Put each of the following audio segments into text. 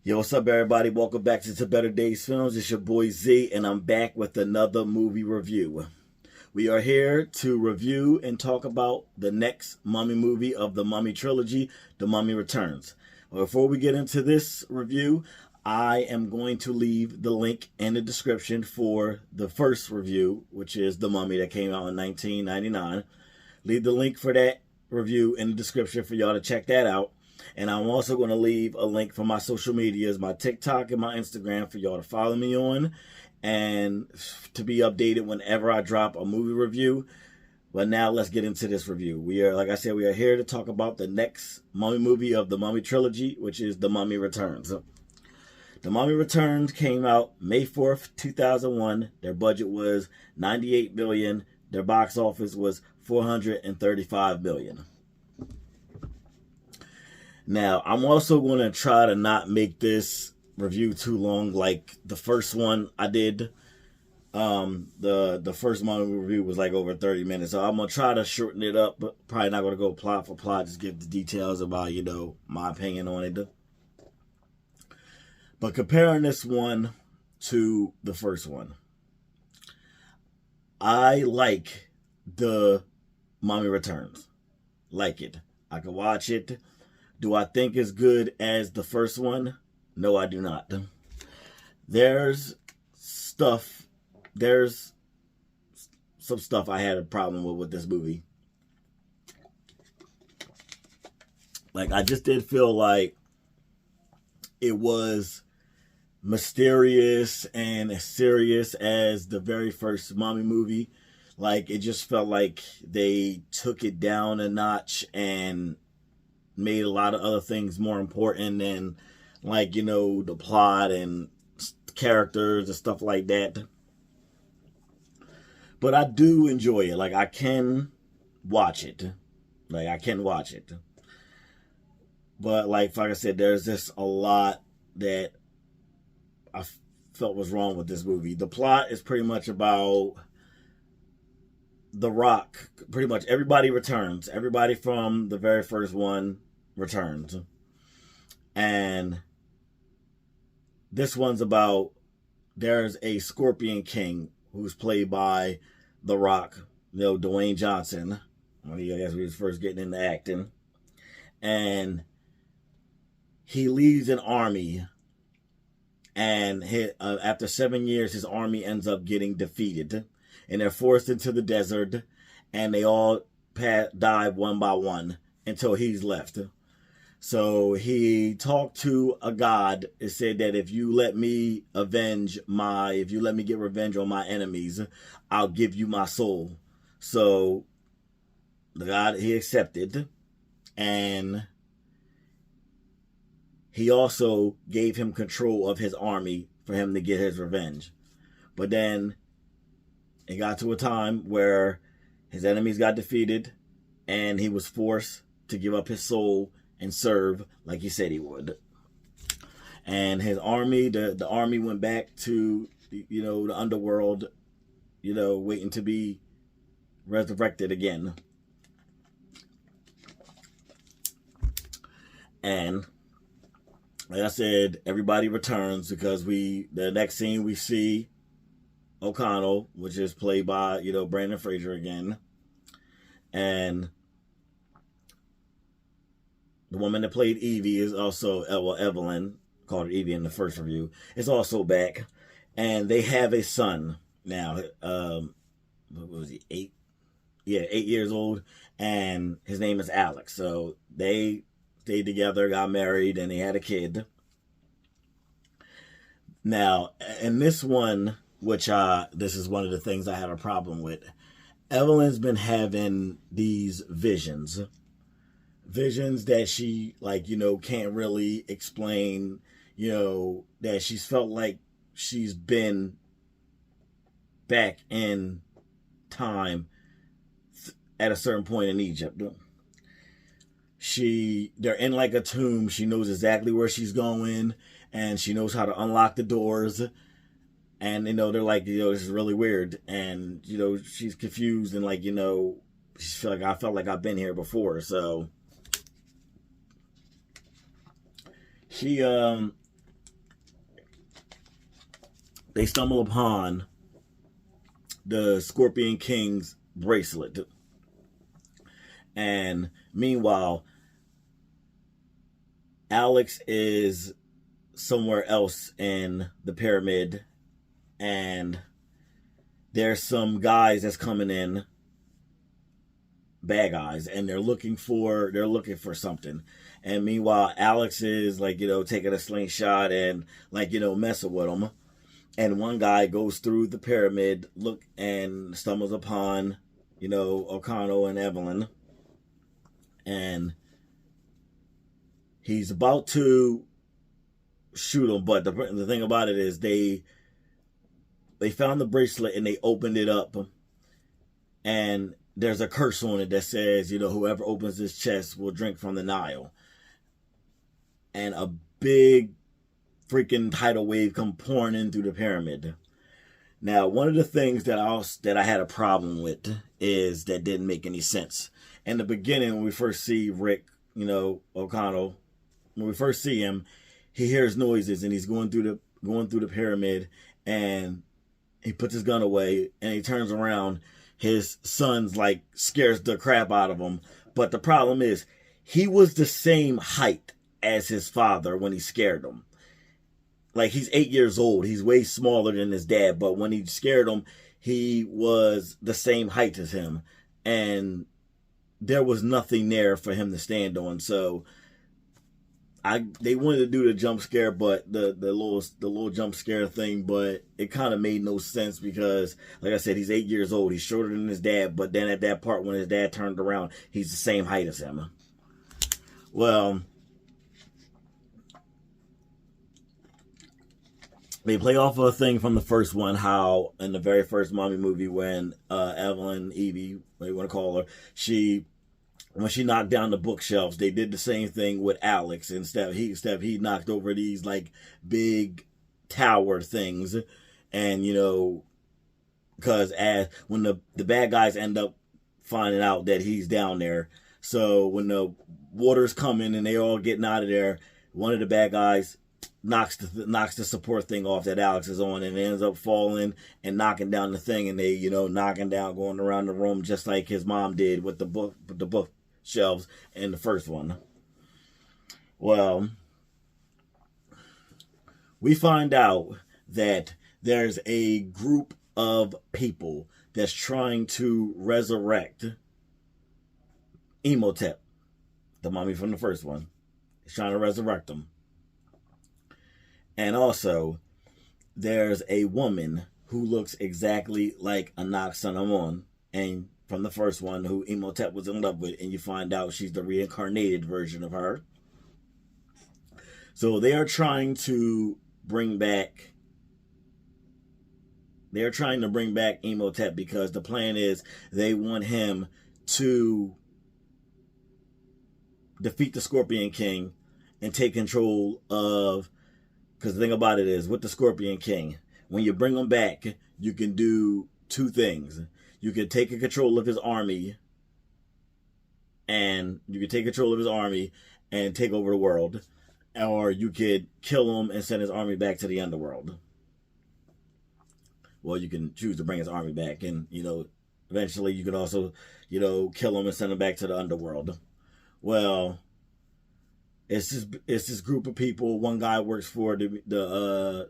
Yo, what's up, everybody? Welcome back to Better Days Films. It's your boy Z, and I'm back with another movie review. We are here to review and talk about the next Mummy movie of the Mummy trilogy, The Mummy Returns. Before we get into this review, I am going to leave the link in the description for the first review, which is The Mummy that came out in 1999. Leave the link for that review in the description for y'all to check that out. And I'm also going to leave a link for my social medias, my TikTok and my Instagram, for y'all to follow me on and to be updated whenever I drop a movie review. But now let's get into this review. We are, like I said, we are here to talk about the next Mummy movie of the Mummy trilogy, which is The Mummy Returns. The Mummy Returns came out May 4th, 2001. Their budget was $98 million. Their box office was $435 million. Now, I'm also going to try to not make this review too long like the first one I did. The first Mummy review was like over 30 minutes. So I'm going to try to shorten it up, but probably not going to go plot for plot. Just give the details about, my opinion on it. But comparing this one to the first one, I like the Mummy Returns. Like it. I can watch it. Do I think it's good as the first one? No, I do not. There's some stuff I had a problem with this movie. Like, I just did feel like it was mysterious and as serious as the very first Mummy movie. Like, it just felt like they took it down a notch and made a lot of other things more important than, like, the plot and characters and stuff like that. But I do enjoy it. Like, I can watch it. But like I said, there's just a lot that I felt was wrong with this movie. The plot is pretty much about The Rock. Pretty much everybody returns. Everybody from the very first one returns. And this one's about, there's a Scorpion King who's played by The Rock, Dwayne Johnson. I guess he was first getting into acting. And he leads an army. And after 7 years, his army ends up getting defeated. And they're forced into the desert. And they all die one by one until he's left. So he talked to a god. It said that if you let me get revenge on my enemies, I'll give you my soul. So the god, he accepted. And he also gave him control of his army for him to get his revenge. But then it got to a time where his enemies got defeated and he was forced to give up his soul and serve like he said he would. And his army, the army went back to, the underworld, waiting to be resurrected again. And like I said, everybody returns because the next scene we see O'Connell, which is played by, Brandon Fraser again. And the woman that played Evie is also, Evelyn, called her Evie in the first review, is also back. And they have a son now. What was he, 8? Yeah, 8 years old. And his name is Alex. So they stayed together, got married, and they had a kid. Now, in this one, which this is one of the things I had a problem with, Evelyn's been having these visions that she, can't really explain, that she's felt like she's been back in time at a certain point in Egypt. They're in like a tomb. She knows exactly where she's going, and she knows how to unlock the doors. And, they're like, this is really weird. And, she's confused and I felt like I've been here before. So she they stumble upon the Scorpion King's bracelet. And meanwhile, Alex is somewhere else in the pyramid, and there's some guys that's coming in, bad guys, and they're looking for something. And meanwhile, Alex is like, taking a slingshot and like, messing with them. And one guy goes through the pyramid, and stumbles upon, O'Connell and Evelyn. And he's about to shoot him, but the thing about it is they found the bracelet and they opened it up, and there's a curse on it that says, whoever opens this chest will drink from the Nile. And a big freaking tidal wave come pouring in through the pyramid. Now, one of the things that I had a problem with is that didn't make any sense. In the beginning, when we first see Rick, O'Connell, when we first see him, he hears noises and he's going through the pyramid, and he puts his gun away and he turns around. His son's like scares the crap out of him. But the problem is he was the same height as his father when he scared him. Like, he's 8 years old. He's way smaller than his dad. But when he scared him, he was the same height as him. And there was nothing there for him to stand on. So they wanted to do the jump scare, but the little jump scare thing, but it kind of made no sense because, like I said, he's 8 years old. He's shorter than his dad, but then at that part when his dad turned around, he's the same height as him. Well, they play off of a thing from the first one, how in the very first Mummy movie when Evelyn, Evie, what you want to call her, when she knocked down the bookshelves, they did the same thing with Alex. Instead he knocked over these like big tower things, and because when the bad guys end up finding out that he's down there, so when the water's coming and they all getting out of there, one of the bad guys knocks the support thing off that Alex is on, and ends up falling and knocking down the thing, and they knocking down, going around the room just like his mom did with the book shelves in the first one. Well, we find out that there's a group of people that's trying to resurrect Imhotep, the mummy from the first one. He's trying to resurrect him. And also, there's a woman who looks exactly like Anck-su-namun, and from the first one, who Imhotep was in love with, and you find out she's the reincarnated version of her. So they are trying to bring back Imhotep because the plan is they want him to defeat the Scorpion King and take control of, because the thing about it is, with the Scorpion King, when you bring him back, you can do two things. You could take control of his army, and take over the world, or you could kill him and send his army back to the underworld. Well, you can choose to bring his army back, and eventually you could also kill him and send him back to the underworld. Well, it's this group of people. One guy works for the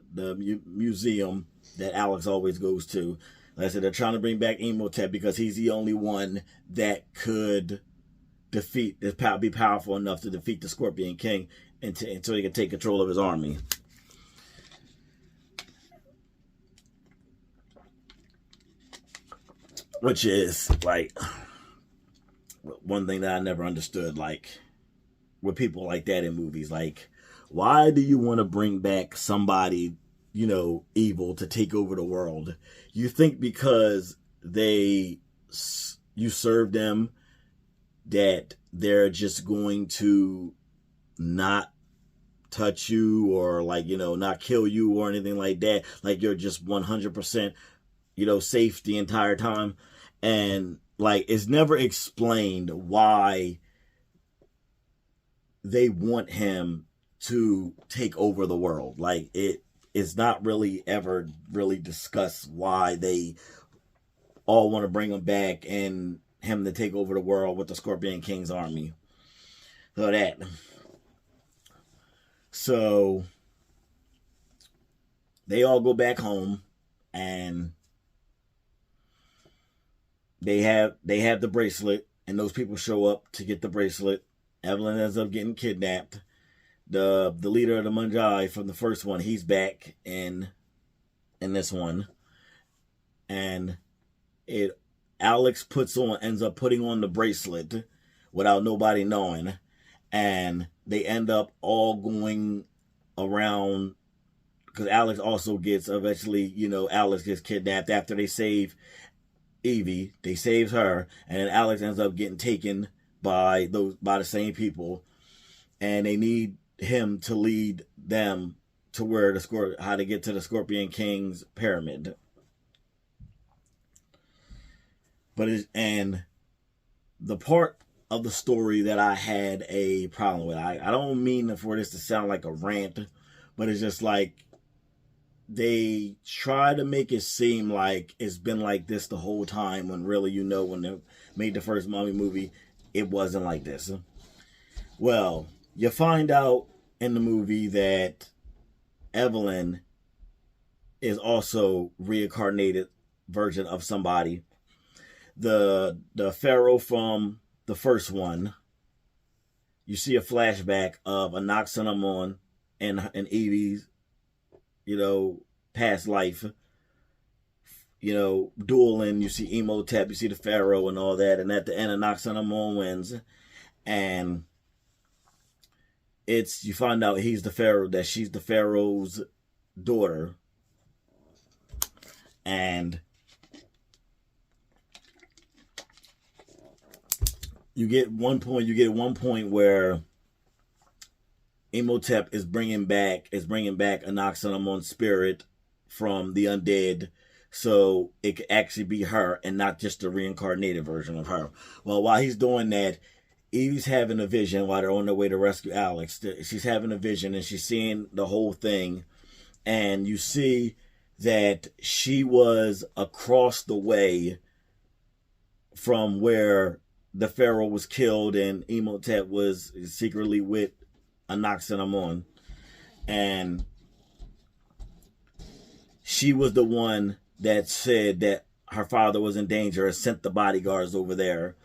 museum that Alex always goes to. Like I said, they're trying to bring back Imhotep because he's the only one that could be powerful enough to defeat the Scorpion King until he can take control of his army. Which is, like, one thing that I never understood, like, with people like that in movies. Like, why do you want to bring back somebody, evil to take over the world? You think because you serve them that they're just going to not touch you or not kill you or anything like that? Like, you're just 100%, safe the entire time. And it's never explained why they want him to take over the world. it's not really ever really discussed why they all want to bring him back and him to take over the world with the Scorpion King's army. So they all go back home, and they have the bracelet, and those people show up to get the bracelet. Evelyn ends up getting kidnapped. The leader of the Manjai from the first one, he's back in this one, and Alex ends up putting on the bracelet without nobody knowing, and they end up all going around, because Alex also gets eventually, Alex gets kidnapped after they save Evie. They save her, and then Alex ends up getting taken by the same people, and they need him to lead them to where how to get to the Scorpion King's pyramid. And the part of the story that I had a problem with, I don't mean for this to sound like a rant, but it's just like they try to make it seem like it's been like this the whole time, when really, when they made the first Mummy movie, it wasn't like this. Well, you find out in the movie that Evelyn is also reincarnated version of somebody. The pharaoh from the first one, you see a flashback of Anaxenamon and Evie's, past life, dueling. You see Imhotep, you see the pharaoh and all that, and at the end, Anaxenamon wins, and you find out he's the pharaoh, that she's the pharaoh's daughter, and you get one point where Imhotep is bringing back Anaxenamon's spirit from the undead, so it could actually be her and not just the reincarnated version of her. Well, while he's doing that, Evie's having a vision while they're on their way to rescue Alex. She's having a vision, and she's seeing the whole thing, and you see that she was across the way from where the pharaoh was killed and Imhotep was secretly with Anaxenamon, and she was the one that said that her father was in danger and sent the bodyguards over there.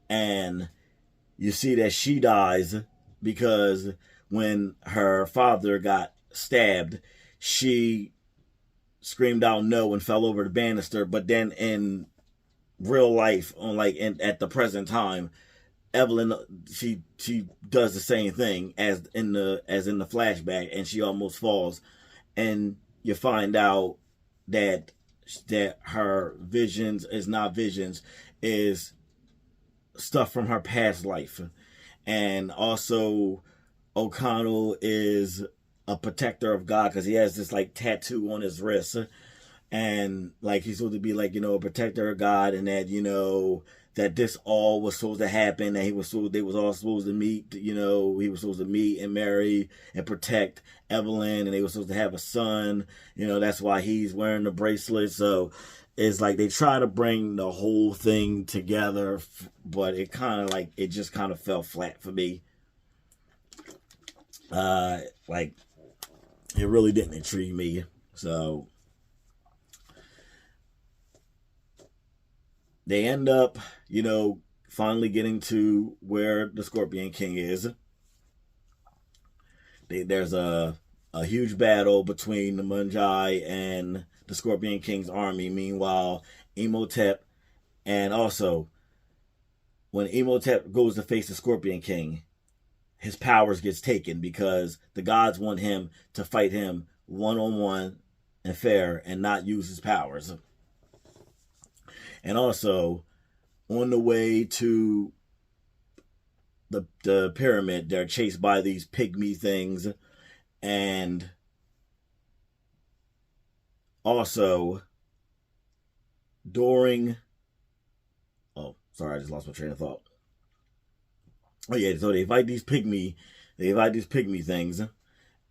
And you see that she dies because when her father got stabbed, she screamed out no and fell over the banister. But then in real life, at the present time, Evelyn, she does the same thing as in the flashback, and she almost falls, and you find out that her visions is not visions, is stuff from her past life. And also O'Connell is a protector of God, because he has this tattoo on his wrist, and he's supposed to be a protector of God, and that that this all was supposed to happen, that they was all supposed to meet, he was supposed to meet and marry and protect Evelyn, and they were supposed to have a son, that's why he's wearing the bracelet. So it's they try to bring the whole thing together, but it just kind of fell flat for me. It really didn't intrigue me. So they end up, finally getting to where the Scorpion King is. There's a huge battle between the Manjai and the Scorpion King's army. Meanwhile, Imhotep, and also when Imhotep goes to face the Scorpion King, his powers gets taken because the gods want him to fight him one-on-one and fair and not use his powers. And also, on the way to the pyramid, they're chased by these pygmy things. And also, during... Oh, sorry, I just lost my train of thought. Oh yeah, so they fight these pygmy things.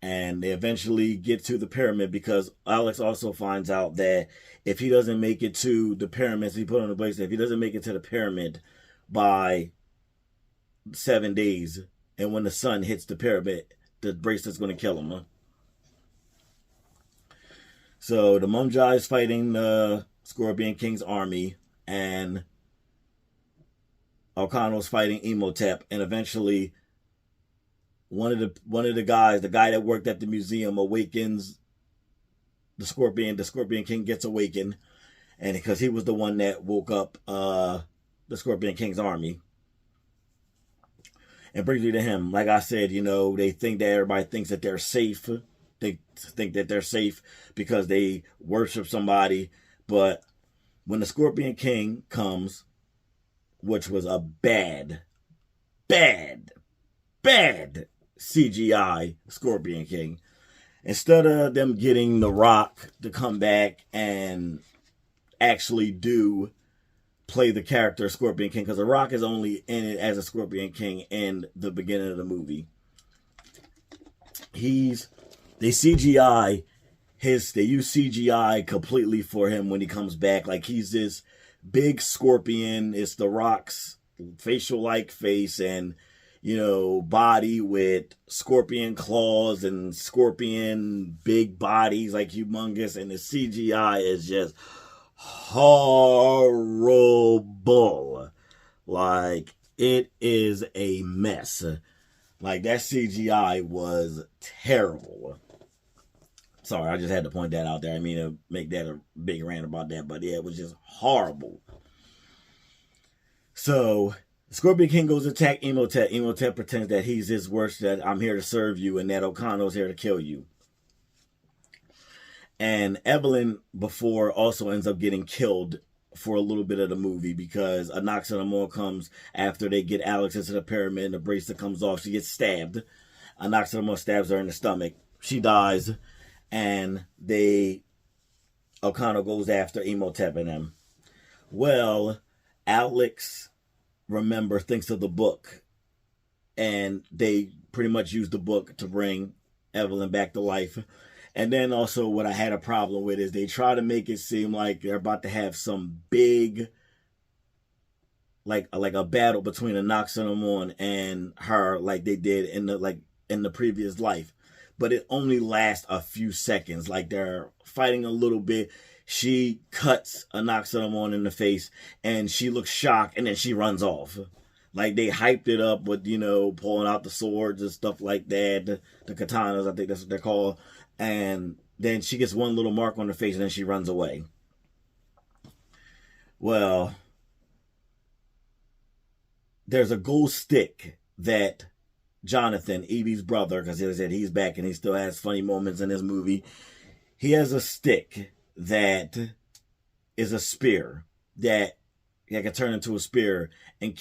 And they eventually get to the pyramid because Alex also finds out that if he doesn't make it to the pyramids, he put on the bracelet, if he doesn't make it to the pyramid by 7 days, and when the sun hits the pyramid, the bracelet's going to kill him. Huh? So the Mumjai is fighting the Scorpion King's army, and Elcano's fighting Imhotep, and eventually one of the guys, the guy that worked at the museum, awakens the Scorpion. The Scorpion King gets awakened, and because he was the one that woke up the Scorpion King's army, and brings you to him. Like I said, they think that everybody thinks that they're safe. They think that they're safe because they worship somebody, but when the Scorpion King comes, which was a bad CGI Scorpion King, instead of them getting The Rock to come back and actually play the character Scorpion King, because The Rock is only in it as a Scorpion King in the beginning of the movie. They use CGI completely for him when he comes back. Like, he's this big scorpion. It's The Rock's facial-like face and, body with scorpion claws and scorpion big bodies, like humongous. And the CGI is just horrible. Like, it is a mess. Like, that CGI was terrible. Sorry, I just had to point that out there. I mean to make that a big rant about that, but yeah, it was just horrible. So, Scorpion King goes to attack Imhotep. Imhotep pretends that he's his worst, that I'm here to serve you, and that Elcano's here to kill you. And Evelyn before also ends up getting killed for a little bit of the movie because Anaximandrite comes after they get Alex into the pyramid and the bracelet comes off. She gets stabbed. Anaximandrite stabs her in the stomach. She dies. And Elcano goes after Imhotep and them. Well, Alex, thinks of the book. And they pretty much use the book to bring Evelyn back to life. And then also what I had a problem with is they try to make it seem like they're about to have some big, like a battle between Anaximandrite and her, like they did in the previous life. But it only lasts a few seconds. Like, they're fighting a little bit. She cuts Anaximandrite in the face, and she looks shocked, and then she runs off. Like, they hyped it up with, pulling out the swords and stuff like that. The katanas, I think that's what they're called. And then she gets one little mark on her face, and then she runs away. Well, there's a gold stick that Jonathan, Evie's brother, because he said he's back and he still has funny moments in this movie. He has a stick that is a spear that can turn into a spear and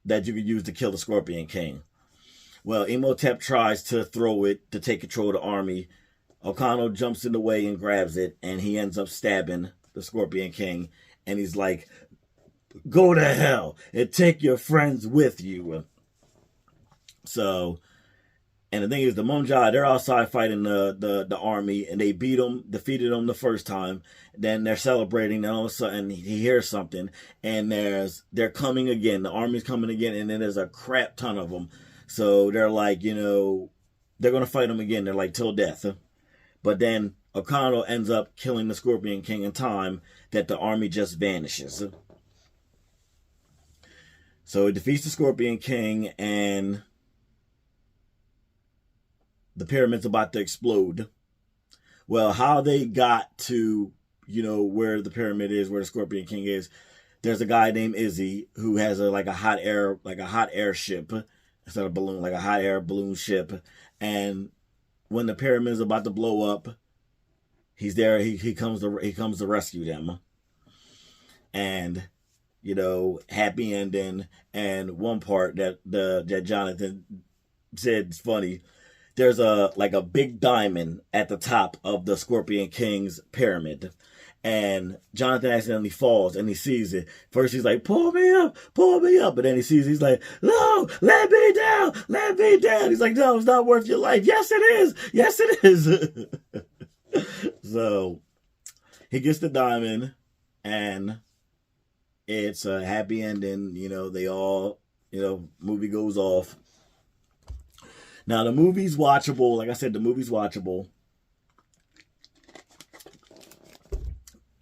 that you could use to kill the Scorpion King. Well, Imhotep tries to throw it to take control of the army. Elcano jumps in the way and grabs it, and he ends up stabbing the Scorpion King. And he's like, "Go to hell and take your friends with you." So, and the thing is, the Mumjai, they're outside fighting the army, and they defeated them the first time. Then they're celebrating, then all of a sudden he hears something, and they're coming again. The army's coming again, and then there's a crap ton of them. So they're like, they're going to fight them again. They're like, till death. But then Elcano ends up killing the Scorpion King in time that the army just vanishes. So it defeats the Scorpion King, and the pyramid's about to explode. Well, how they got to, where the pyramid is, where the Scorpion King is, there's a guy named Izzy who has a hot air ship instead of a balloon, like a hot air balloon ship. And when the pyramid is about to blow up, he's there. He comes to rescue them. And happy ending. And one part that Jonathan said is funny. There's a big diamond at the top of the Scorpion King's pyramid. and Jonathan accidentally falls and he sees it. First he's like, pull me up, but then he sees, he's like, no, let me down. He's like, no, it's not worth your life. Yes it is. So he gets the diamond, and it's a happy ending. They all, movie goes off. Now the movie's watchable. Like I said, the movie's watchable,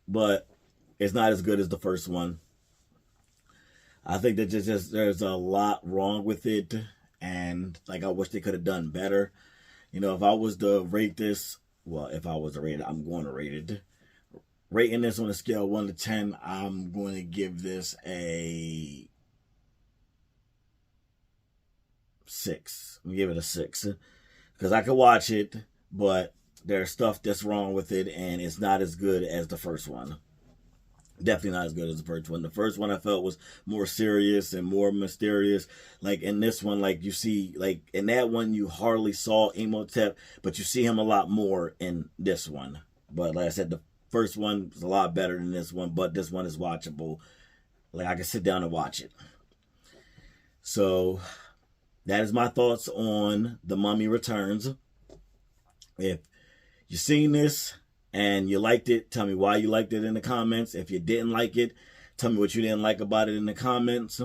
but it's not as good as the first one. I think that there's a lot wrong with it, and I wish they could have done better. If I was to rate this, if I was to rate it, I'm going to rate it. Rating this on a scale of 1 to 10, I'm going to give this a 6. I'm going to give it a 6. Because I could watch it, but there's stuff that's wrong with it, and it's not as good as the first one. Definitely not as good as the first one. The first one I felt was more serious and more mysterious. In this one, you see, in that one, you hardly saw Imhotep, but you see him a lot more in this one. But like I said, the first one was a lot better than this one, but this one is watchable. I can sit down and watch it. So that is my thoughts on The Mummy Returns. If you've seen this and you liked it, tell me why you liked it in the comments. If you didn't like it, tell me what you didn't like about it in the comments.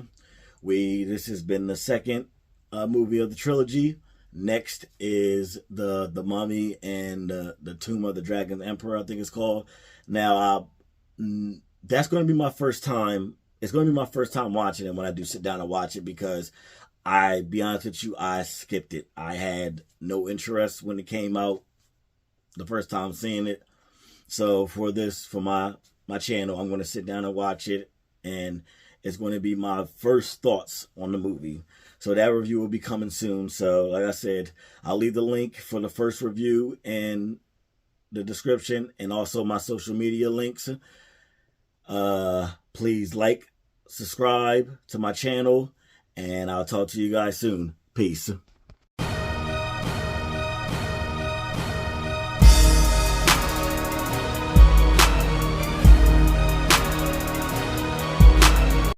This has been the second movie of the trilogy. Next is the Mummy and the Tomb of the Dragon Emperor, I think it's called. Now, that's going to be my first time. It's going to be my first time watching it when I do sit down and watch it, because be honest with you, I skipped it. I had no interest when it came out the first time seeing it. So for my channel, I'm going to sit down and watch it, and it's going to be my first thoughts on the movie. So that review will be coming soon. So like I said, I'll leave the link for the first review in the description, and also my social media links. Please subscribe to my channel, and I'll talk to you guys soon. Peace.